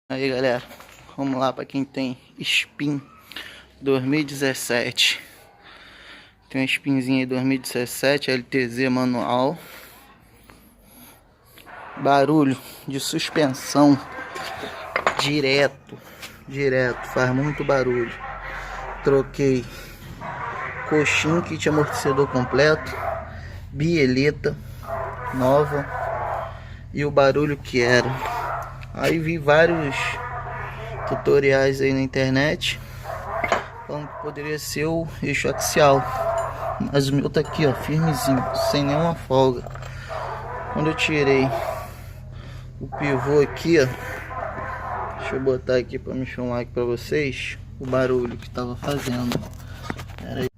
Aí galera, vamos lá para quem tem Spin 2017. Tem uma Spinzinha aí 2017 LTZ manual. Barulho de suspensão direto, faz muito barulho. Troquei coxinha, kit amortecedor completo, bieleta nova e o barulho que era. Aí vi vários tutoriais aí na internet falando que poderia ser o eixo axial, mas o meu tá aqui ó, firmezinho, sem nenhuma folga. Quando eu tirei o pivô aqui ó, deixa eu botar aqui para me filmar aqui para vocês o barulho que tava fazendo. Pera aí,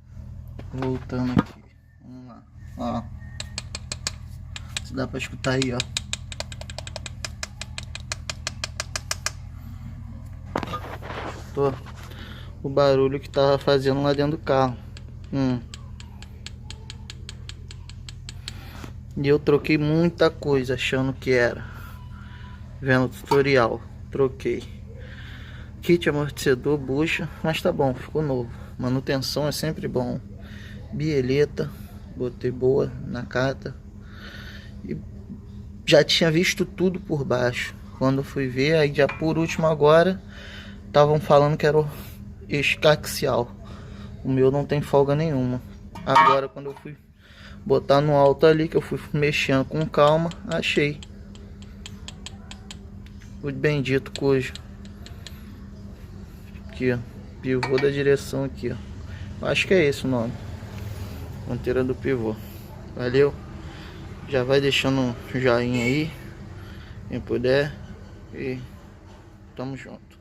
voltando aqui, vamos lá, ó, se dá para escutar aí ó. O barulho que tava fazendo lá dentro do carro. E eu troquei muita coisa achando que era, vendo o tutorial, troquei kit amortecedor, bucha, mas tá bom, ficou novo. Manutenção é sempre bom. Bieleta, botei boa na cata. E já tinha visto tudo por baixo. Quando eu fui ver, aí já por último agora estavam falando que era o eixo axial. O meu não tem folga nenhuma. Agora quando eu fui botar no alto ali, que eu fui mexendo com calma, achei o bendito coisa. Aqui ó, pivô da direção aqui ó. Acho que é esse o nome, ponteira do pivô. Valeu, já vai deixando um joinha aí quem puder e tamo junto.